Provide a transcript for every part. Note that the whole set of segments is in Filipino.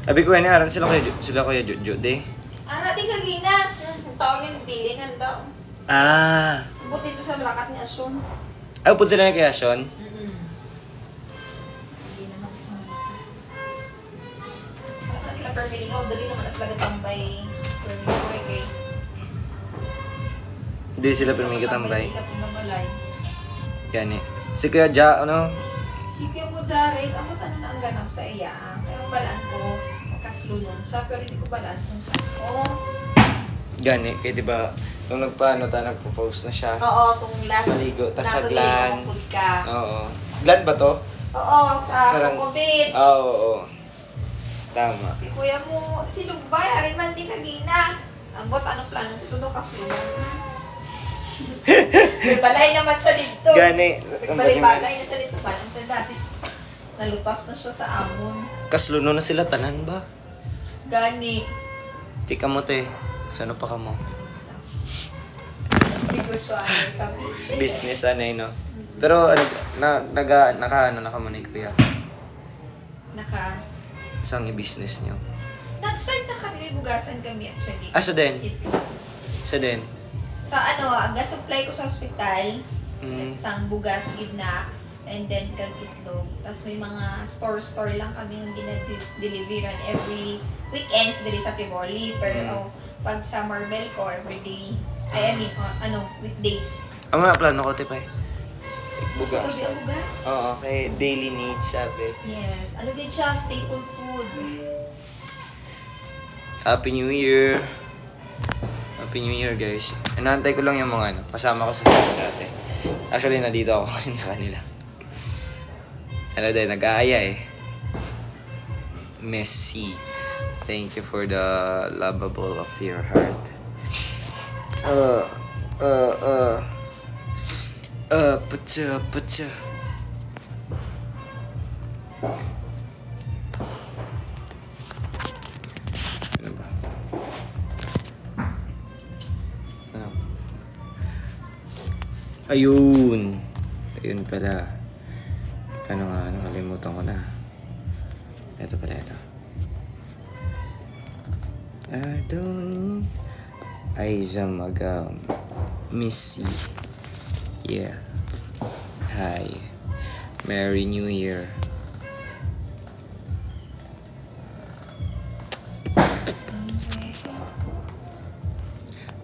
Abi ko yan, aran sila kuya Jude. Ara, di kagina. Tawagin, pili na daw. Ah. Buti ito sa lakat ni Asun. Ay, upod sila na kay Asun? Hindi naman gusto mo ito. Para sila permiling ako, dali naman sila gatambay. Permiling kay. Hindi sila permiling gatambay. Sila pong gabalay. Yan eh. Si Kuya Ja, ano? Si Kuya mo, Jared, ako tanong na ang ganap sa iya. Kaya ang balaan ko, magkaslulong siya, pero hindi ko balaan kung saan ko. Gani, kaya diba, nung nagpo-post na siya. Oo, itong last maligo, tas sa natuloy Glan. mo ka. Oo. Glan ba to? Oo, sa Coco Beach. Oo. Tama. Si kuya mo, si Lugbay, ariman di kagina. Ang bot, anong plano? Si Todo kaslulong. May balay naman siya dito. Gani. Balay na siya dito. Parang siya dati, nalutas na siya sa amon. Kasluno na sila, tanan ba? Gani. Tika mo te. Sano pa ka mo? Negosyoan kami. Business anay, no? Pero, naka mo ni Kuya? Saan i-business niyo? Nag-start na kami, may bugasan kami actually. Ah, sa din? Sa din? Sa gas-supply ko sa hospital, isang bugas, gidna, and then kag itlog. Tapos may mga store lang kami ang gina-deliveran every weekends diri sa Tivoli. Pero pag sa Marbel ko, everyday, weekdays. Ang mga plano ko, tipay. Bugas. So, bugas? Oo, kay daily needs, sabi. Yes. Ano din siya? Staple food. Happy New Year! Happy New Year, guys. Inaantay ko lang yung mga kasama ko sa sila dati. Actually, nandito ako kasi sa kanila. Ano din, nag-aaya eh. Messi. Thank you for the lovable of your heart. Putsa. Ano ba? Ano? Ayun pala. Paano nga, nakalimutan ko na. Ito pala, ito. I don't need Aizamagam Missy. Yeah. Hi. Merry New Year.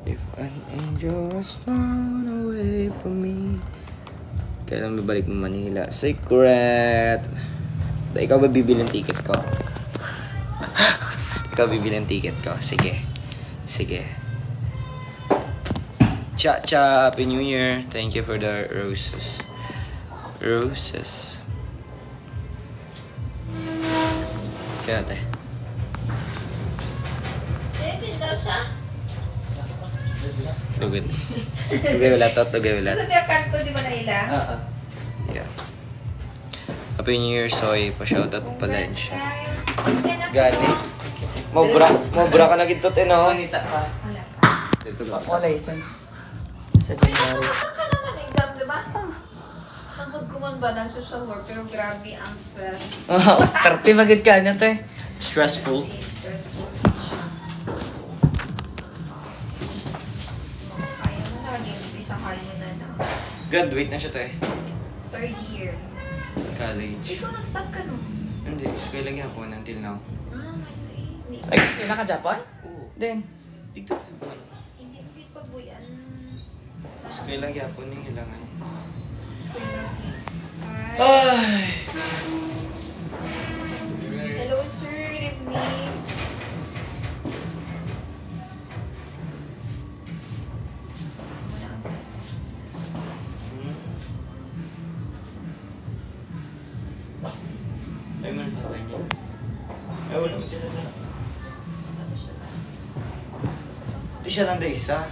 If an angel was flown away from me. Kailan babalik mo Manila? Secret! Ikaw ba bibili ng ticket ko? Ikaw bibili ng ticket ko? Sige. Cha, Happy New Year. Thank you for the roses. Sino natin? Din daw siya. Lugod. Tugay wala. Sabi ang kanto, di ba na ila? Yeah. Happy New Year, Soy. Pa-shoutout pa pala siya. Gani. Mobra ka na gitot no? Panita pa. Wala pa. Dito ba? Ako license. Sa May January. nakapasa ka naman exam, di ba? Sangkot ko man ba ng social work, pero grabe ang stress. 30 magid ka niya to eh. Stressful. Stressful. Kaya mo na, nag-ibisa ka mo na. Graduate na siya tayo. Third year. College. Ikaw nag-stop ka no? Hindi, school lang ako until now. Hindi. Ay, yun naka-Japan? Oo. Then, Dito ka ba? Hindi mo git pagbuyan. School lang ako ni ilangan. School lagi. Ay! Hello sir, good evening. Ay, man patay niya. Ay, wala mo sila na. Di siya lang da isa.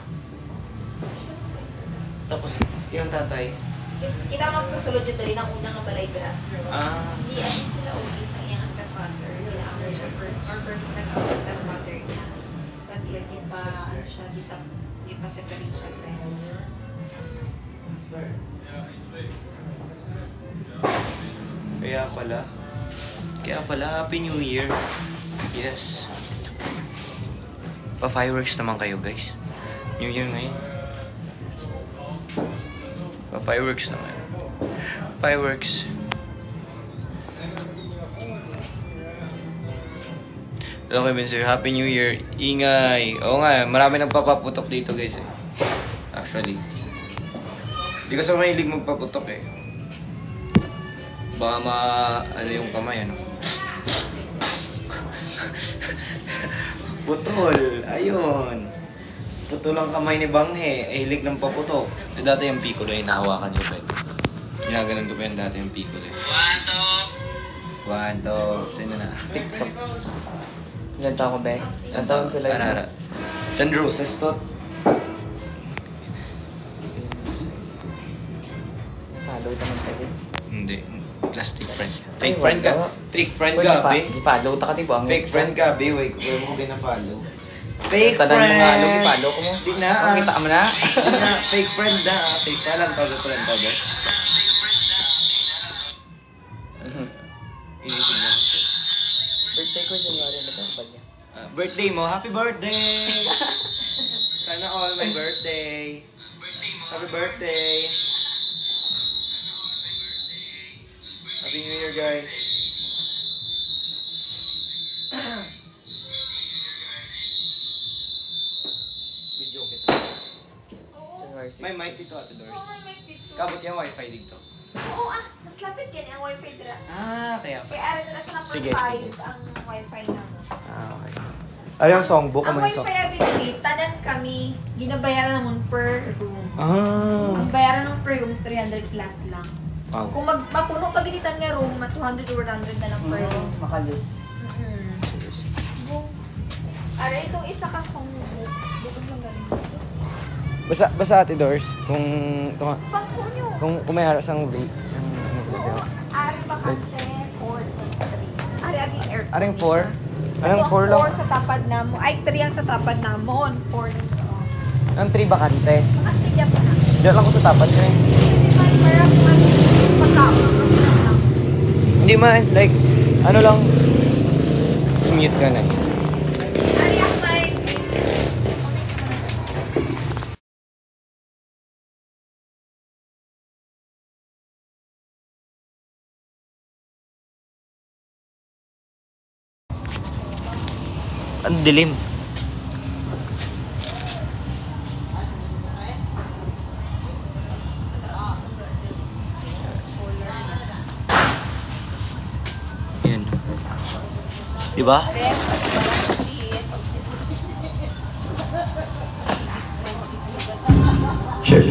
Tapos, yung tatay. Kita mo po sulod yun rin ang unang balay bra. Ah. Hindi ani sila uli sa iyang stepmother. Kaya ang first sila ka sa stepmother niya. That's why di pa, ano siya, di pa separate siya. Kaya pala, Happy New Year. Yes. Pa-fireworks naman kayo, guys. New Year ngayon. Pa-fireworks naman. Fireworks. Hello, Kevin sir. Happy New Year. Ingay. Oo nga, marami nagpapaputok dito, guys. Actually. Hindi kasi mahilig magpaputok eh. Baka ano yung kamay, ano? Putol. Ayun. Putol ang kamay ni Banghe. Hilig ng paputok. Dati yung piccolo ay nahawakan ko pa eh. Ginaganon ko pa yung dati yung piccolo eh. One, two. Sino na? TikTok. Ilan taon ko, Bek? Ilan taon ko lang? Arara. San Roses to. Follow naman ka din. Hindi. Plastic friend. Ay, Fake friend ka. wala. Fake friend ka, be. Di-follow ta ka, di ba? Fake friend ka, be. Wait, huwag mo ko gina-follow. Fake Tanan mo nga, friend! i-follow ko mo. Di na. Makita mo na. Di na. Fake friend na. Fake friend lang. Tawag ko lang tawag. Inisip na. Birthday ko, January na ito. Ba niya? Birthday mo. Happy birthday! Sana all my birthday. Happy birthday! Happy New Year, guys. Video kita. January 16. May mic dito, Ate Doris. Oo, may mic dito. Kabot yung wifi dito. Oo, mas lapit ganyan ang wifi dira. Kaya pa. Kaya ara dira sa number Sige, 5 sige. ang wifi namo. Okay. Ano yung songbook? Ang Ano yung wifi ability, tanan kami, ginabayaran namon per room. Ang Ah. bayaran ng per room, 300 plus lang. Wow. Kung mapuno paginitan nga room, 200 or 100 na lang per room. Makalis. Boom. Ara, itong isa ka songbook. Bukod lang galing dito. Basta Ate Doris, kung Bangko nyo. kung may haras ang rate. Oo, ari bakante, 4.3. Ari, aging air. Aring 4? Anong Ito 4 ang lang? 4 sa tapad namo. Ay, 3 ang sa tapad namon. 4 lang ito. Ang 3 bakante. Makastigya pa na. Diyan lang ko sa tapat nyo eh. Hindi man, parang man, pagkaon. Hindi man, like, ano lang, mute ka na. Ari, ang like, Ang dilim. Yan. Diba? Sure.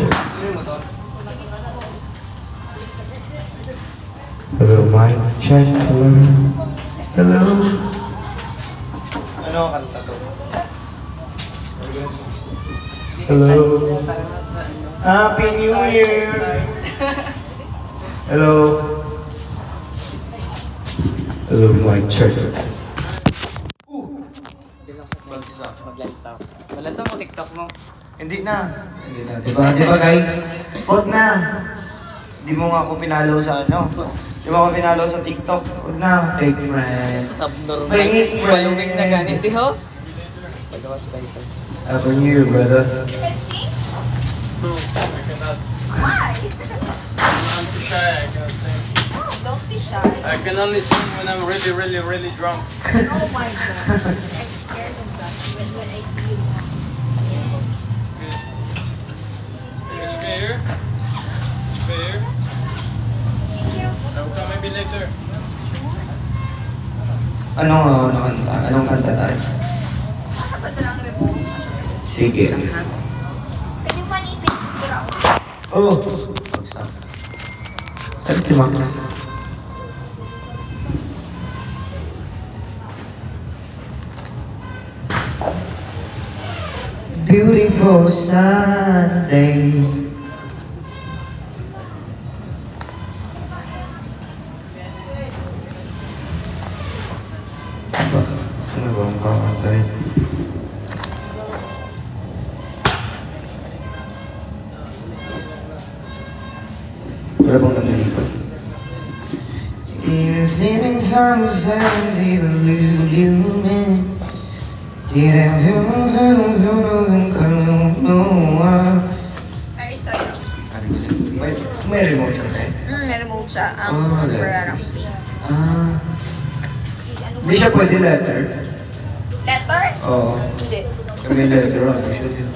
Hello, mic check. Hello. Hello. Ano ang kanta to? Hello. Happy New Year. Hello. Hello, mic check. Maglalita. Malanta mo TikTok mo. Hindi na. Hindi na. Diba guys? Huwag na. Di mo nga ako pinalo sa ano. Di mo ako pinalo sa TikTok. Huwag na. Fake friend. Abnormal. May- Palumig na ganit. Di ho? Pagawas ba ito? Happy New Year, brother. can sing? No, I cannot. Why? I'm too shy. I cannot sing. No, don't be shy. I can only sing when I'm really, really, really drunk. Oh my god. I'm scared of that when I see you. It's okay here. It's okay here. Thank you. I will come maybe later. Anong kanta? Anong kanta tayo? Ano ba darang remote? Sige. Pwede manipin. Dira. Oh, saan si Max? Beautiful Sunday. Ano ba ang kakantay? Wala bang kanta dito? In the setting sun, the illumination. Ay, sa'yo. May remote siya tayo. May remote siya. Ang umbrella ng pink. Hindi siya pwede letter. Letter? Oo. Hindi. May letter ako siya din.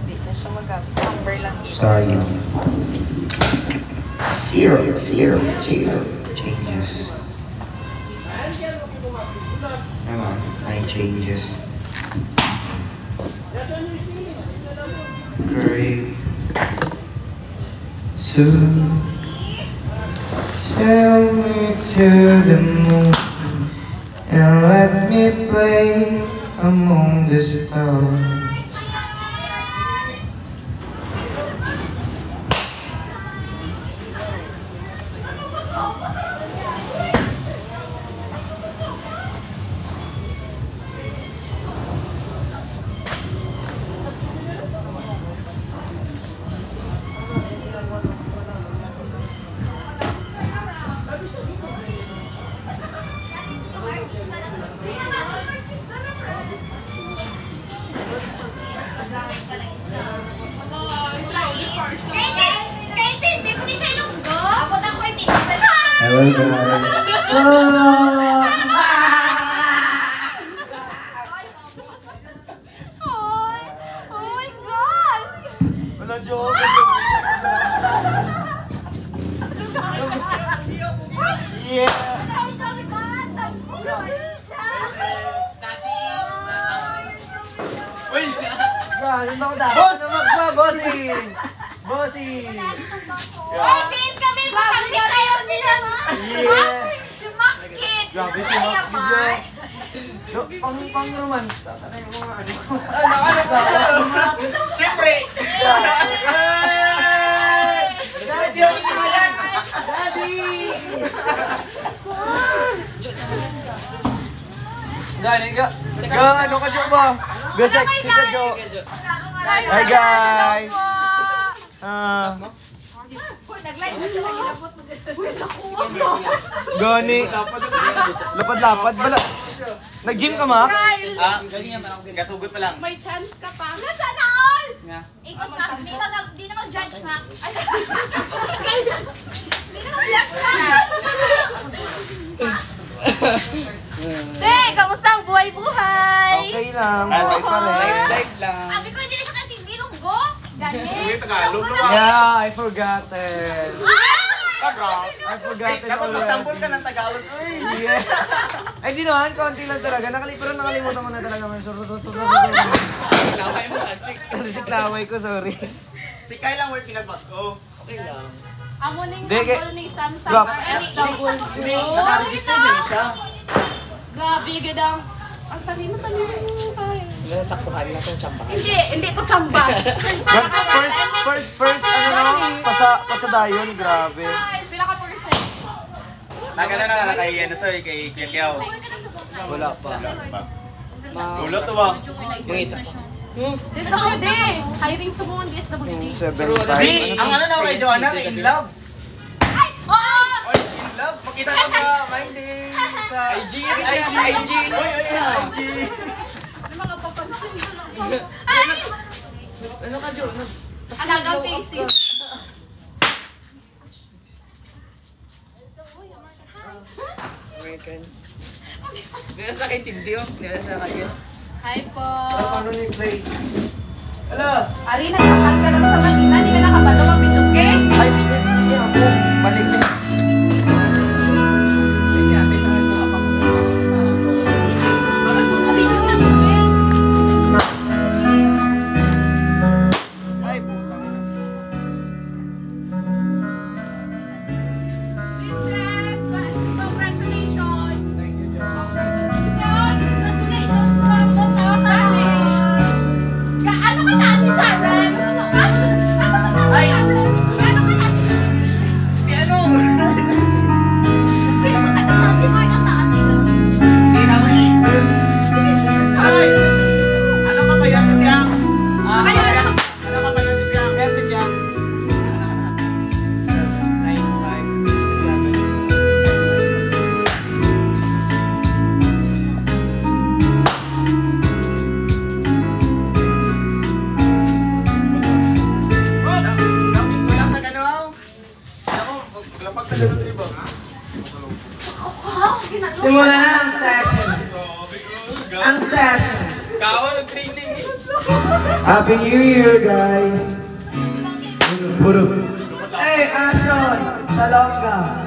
Hindi na siya magamit. Number lang siya. Sayang. Zero changes. Naman, 9 changes. Great. To tell me to the moon and let me play among the stars. Hello guys. Oh my God! Wala joke. Yeah. Uy! Gano'n ako dahil. Boss! Bossing! Bossing! Bakit kami makakit tayo sila? Yeah! Si Max Kids! Grabe si Max Kaya ba? Kids. Pang naman. Tatanay mo nga ano ko. Siyempre! Daddy! Ako naman yan! Daddy! Galing ka. Ano ka, Jo ba? Go sexy ka, Jo. Hi, guys! Nag-live na sila kilabot. Gani. Lapad-lapad. Bala. Nag-gym ka, Max? Kasugot pa lang. May chance ka pa. Nasaan na all? Nga. Ikos Max, di na mag-judge Max. Di na mag-judge Max. Te, kamusta ang buhay-buhay? Okay lang. Okay pa rin. Live lang. Sabi ko hindi na siya katindi lunggo. Uy, Tagalog na ba? Yeah, I forgot it. Tagalog. I forgot it Dapat magsample already. ka ng Tagalog. Uy. Yeah. Ay, di naman. Konti lang talaga. Pero nakalimutan ko na talaga. Laway mo, Adsik. Siklaway ko, sorry. Si Kyle lang work pinagbat ko. Okay lang. Amo ning Hindi, hangol ni Samsung Drop. RSW. Hindi, nakaregister din siya. Grabe, gadang. Ang talino mo tayo. Saktuhan na itong tsamba. Hindi ko tsamba. First, pasadayon, grabe. Pila ka percent? Nagana na kay ano sa'yo, kay Kiyaw. Wala pa. Sulot to ba? Yung isa. DSWD! Hiring sa mga DSWD. 75. Di, ang ano na kay Joanna, kay In Love. Ay! Oo! Oy, In Love. Makita ko sa Minding, sa IG. Sa IG. Oy, IG. Ano mga papansin na lang po? Ay! Ano ka, Jo? Alagang faces. American. Dito sa kay Team Dio. Dito sa kay Yets. Hi po. Ano ni play? Ala! Ali, nagkakad ka lang sa Manila. Hindi ka nakabalo mag-video game. Ay, hindi ako. Balik na. Kasi ate na ito ako. Nabidyo na po, Ben. Ay, putang ina. Vincent, congratulations. Thank you, Jo. Congratulations. Ano ka na si Jaren? Ano ka na si Jaren? Si ano? session. Kao, nag-training eh. Happy New Year, guys. Hey, Ashon, Salonga.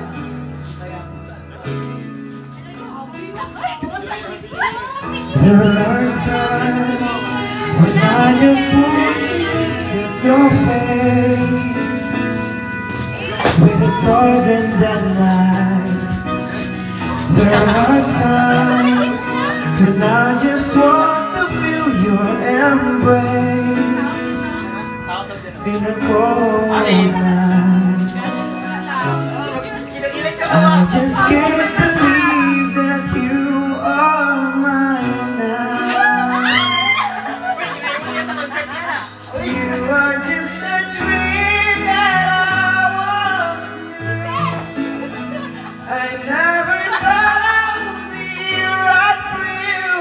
There are times when I just want to look at your face, with the stars in that night. There are times when I just want to feel your embrace in a cold night. I just can't believe that you are mine now. You are just a dream that I once knew. I never thought I would be right for you.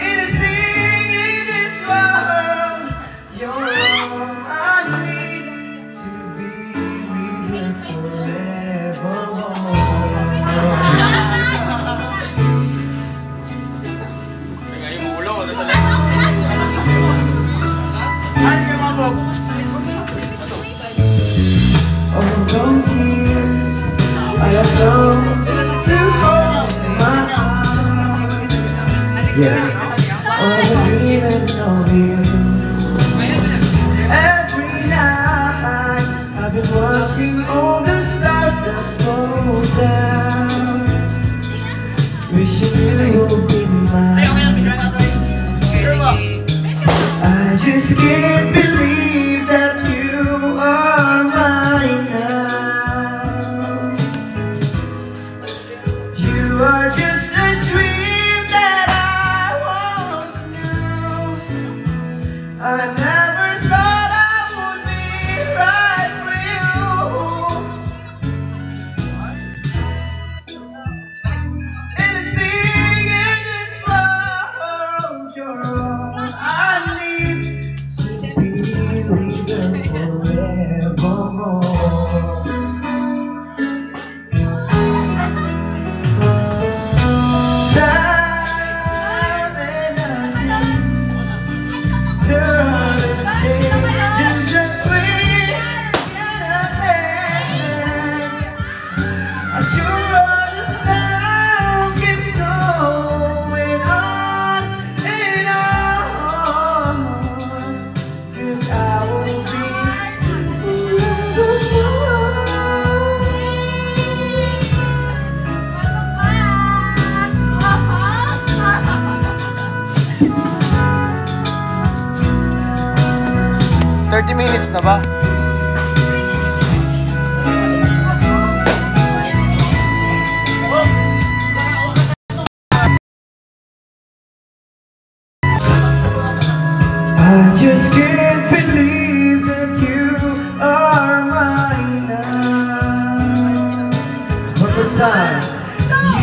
Anything in this world, you're all I need to be with you forevermore. Ngayon mo ulo, ano talaga? Ay, kamabog! All those years I have known to hold my heart. Yeah, all the feeling of you. Every night I've been watching all the stars that fall down, wishing you would be mine. I just can't believe that you are mine now. You are just a dream that I once knew. I never thought I would be right for you. Anything in this world, you're all I need to be with you forevermore. Time and again, there are changes that we cannot end. I sure understand keeps going on and on, 'cause I will be minutes na ba? I just can't believe that you are mine now. One more time.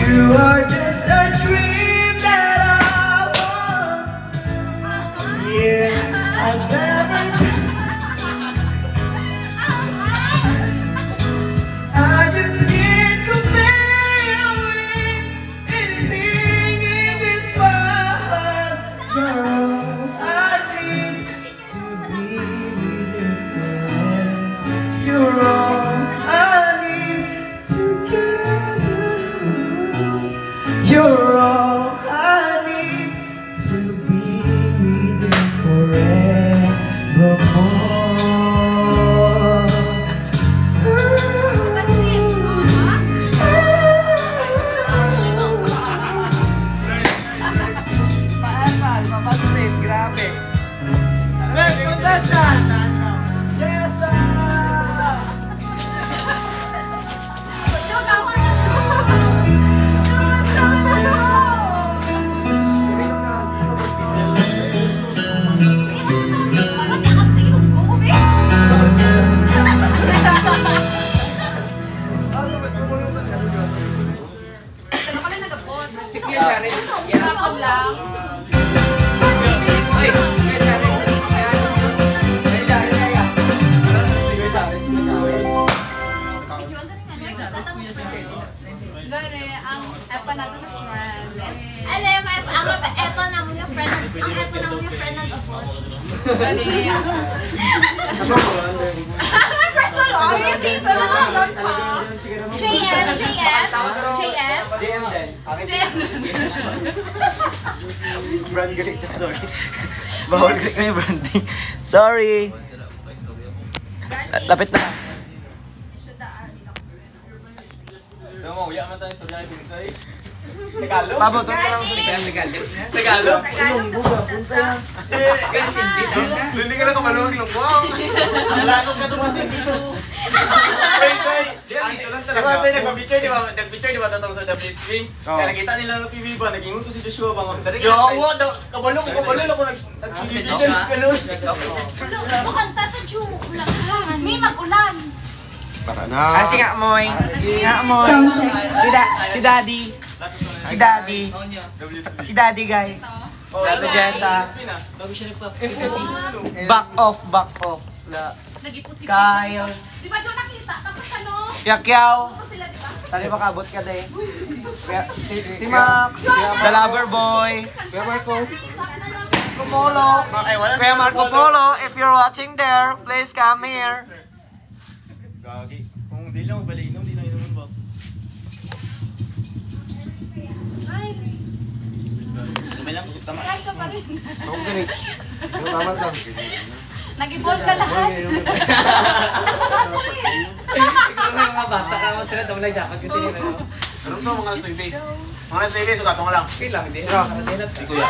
You are just a dream that I once knew. Yeah, I never. I just can't compare you with anything in this world. You're all I need to be with you forever. You're all I need together. You're all I need to be with you forevermore. Grabe. Let's go, Dashan! Yes, Gani, ang epa natin na friend. Alam mo, ang eto na mo yung friend, ang eto na mo yung friend ng abot. Gani. Yung people na nandun ko. JM. Brand galit na, sorry. Bawal galit na yung branding. Sorry. Lapit na. Tagalog? Pabo, ito lang sa Tagalog? Hindi ka na kumalunod ng buwaw. Tagalog ka dumating dito. Kasi nagpa-picture, di ba? Nag-picture, di ba? Tatawag sa WSB. Kaya nakita nila ng TV ba? Naging utos si Joshua bangon. Yawa daw. Kabalo ako nag-video. Mukhang tatadyo. Ulan. May mag-ulan. Kasi nga, Moy. Si Daddy, guys. Ate Jessa. Back off. Nag-ipos si Kyle. Di ba, Joe, nakita? Tapos ano? Yakyaw. Tapos sila, di ba? Tali ba kabot ka day? Si Max. The Lover Boy. Kuya Marco Polo. Kuya Marco Polo, if you're watching there, please come here. Gagi. Kung di lang balik inom, di na inom ba? Sabay lang, kusip tama. Kahit ka pa rin. Tama lang. Nag-evolve ka lahat. Ikaw na mga bata ka mo sila, damo lang jacket kasi nila. Ano to mga last baby? Mga last baby, sugat mo lang. Okay lang, di na. Kuya.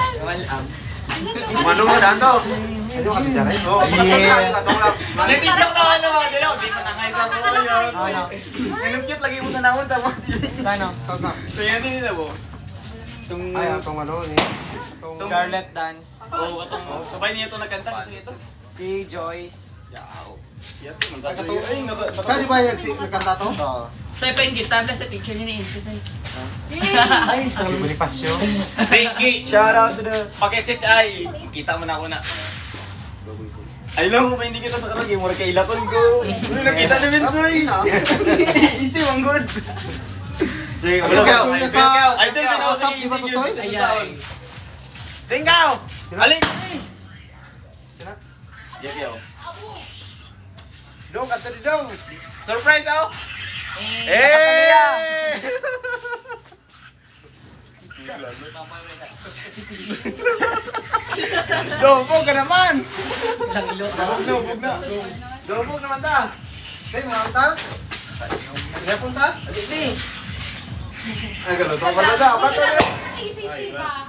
Ano mo na to? Ano ka tiyara? Sugat mo lang. Nag-tiktok ka ano mga dilaw. Di pa nangay sa ko yun. Ganun cute, lagi mo nanahon sa mga dilaw. Sano? So yan din nila mo. Ay, itong ano ni. Charlotte Dance. Oo, katong sabay niya ito nagkanta kasi ito. Si Joyce. Yaw. Yan, Saan di ba yung nagkanta to? Oo. Sa'yo pa yung guitar na sa picture niya ni Insis. Ay, Sa Bonifacio. Thank shout out to the... Pakechech ay. Kita mo na ako na. Ay lang mo pa hindi kita sa karag. Mura kay ilakon ko. Uy, nakita na Vinsoy. Easy, mang good. Ay, din na ako sa easy yun. Ayan. Ringaw! Alin! Yaw. Dong, ato di dong! Surprise ako! Eh! Dobog ka naman! Dobog na! Dobog naman ta! Hey, mga ta? Kaya punta? Hindi! Ay, gano'n. Ito pala sa apat na rin. ACC ba?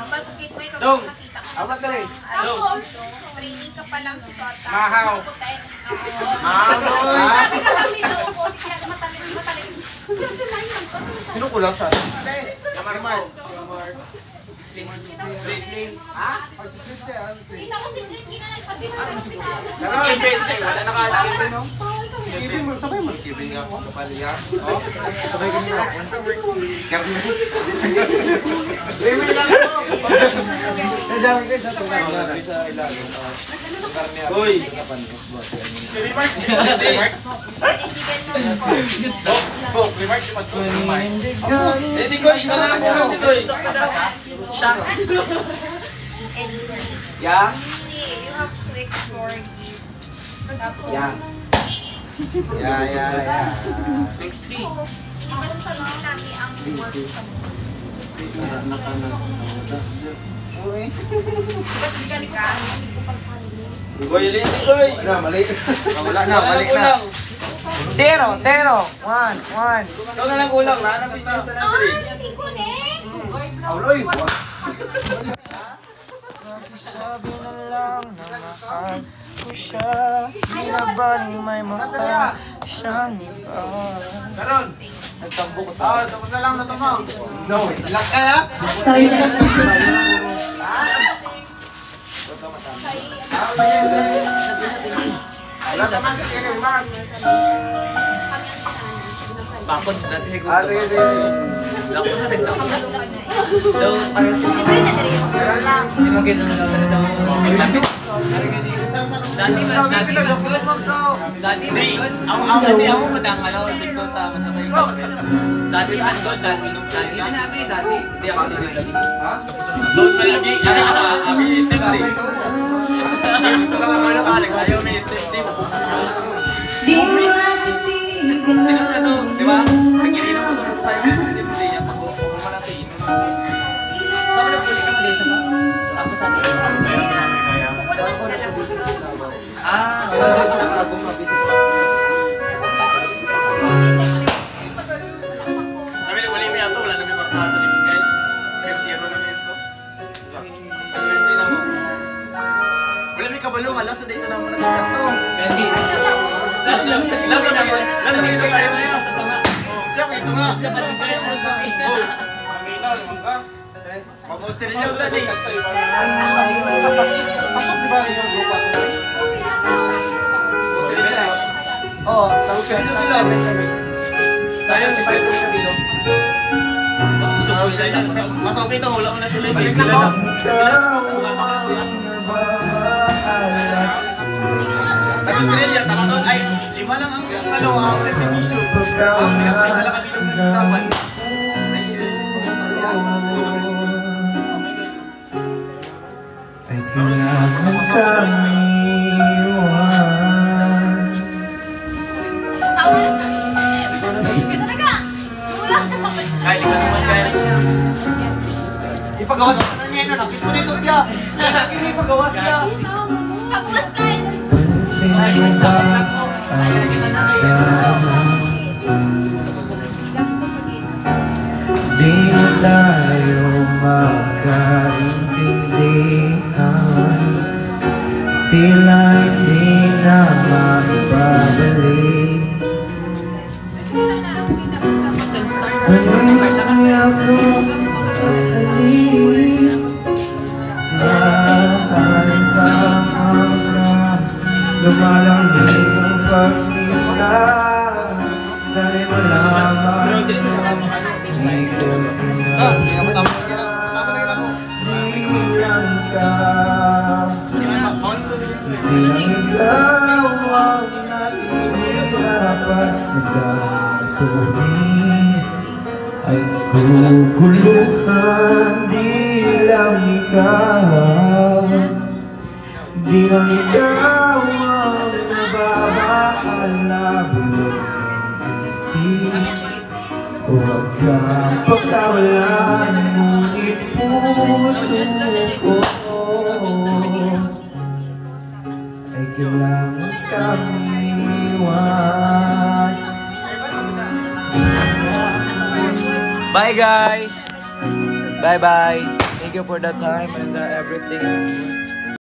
Pag-kit mo ikaw Dong! nakita ka. Apat na rin! Tapos, Training ka pa lang sa Kota. Mahaw. Oo. sabi ka lang nila, upo, di kaya matalim. Swerte na yun. Sino kulang sa? Yamarmar. Ha? Kita ko si Flint, gina nagsabi na lang sila. Kibin. Wala naka-kibin, no? Kibin mo, sabay mo. Kibin nga ako. Kapaliya. Sabay kami na ako. Limit lang ako. Nasabi ko sa tulang sa ilalim. Uy! Si Remark. Remark? Oh, Remark. Hindi ko, ikaw na lang muna. Shock. Yeah? You have to explore deep. Tapos, Yeah. Yeah. XP. mas hindi namin ang work sa Ba't galing ka? Uy, Lindy, uy! Mali. Wala na, balik na. Tero. 1. Ikaw na lang kulang, na si Diyos na lang rin. Kasi ko eh. Auloy. Sabi na lang na mahal ko siya. Binabaling may mukha siyang iba. Karon! Nagtambo ko Oo, tapos na lang na ito mo. No, ilang ka ha? Wala naman sa kaya kay Mark. Bakod dati siguro. Sige. Lako sa TikTok. Daw, parang sila. Libre na dali ako. Sira lang. Hindi mo ganun lang sa TikTok. May lapit. Parang ganun. Dati man, dati man. Hindi, ako madang ano, dito sa magsabay ko. Dati man doon, dati. Hindi ako dito. Doon ka lagi, abi step day. Sa mga ano ka, Alex, ayaw may step day. Ano, di ba? Nag-ininom ko sa'yo yung step day niya pag umanatiin. Tama na puli ka mo din sa tapos natin yung song. Kami nagwali mo yato, wala na may martahan na rin. Kahit zero na may ito. Wala may kabalo, alas na dito na muna kita to. Hindi. Last lang sa Last na tayo. Last na tayo. Sa tanga. Kaya ito nga. Last na pati kayo mo ba? Maposter niyo tadi. Pasok di ba yung grupo? Poster niyo. Oo, tawag ka. Dito sila. Sayang di pa ito sa bilo. Mas gusto ko sila. Mas okay to, wala ko na tuloy. Balik na lang. Nag-estrella, tatlo, ay, 5 lang ang ano, ang set division. Ang pinaka-isa lang kami ng nagtaban. Ay kailangan kami iwan. Tawa na sa... Ganda na ka! Wala ka naman siya. Kyle, ikaw naman, Kyle. Ipagawas ka na niya, nakit mo nito niya. Ipagawas ka. Pag-uwas ka eh. Ay, nagsabot lang ko. Ayaw kita na kayo. Di na tayo magkaintindihan. Tila hindi na maibabalik. Masal stars. Remember na kasi. Ako alis. Mahal pa hanggang lumalamig ang pagsimula. Sana'y malaman di ko sinabi. Ilan ka, ilang ikaw ang nahihirapan. Nagdadami ay guguluhan. Di lang ikaw, di lang ikaw ang nababahala. Bulog ng isip, huwag kang pagkawalan, ngunit puso ko ay kailangan kami iwan. Bye guys. Bye bye. Thank you for the time and everything.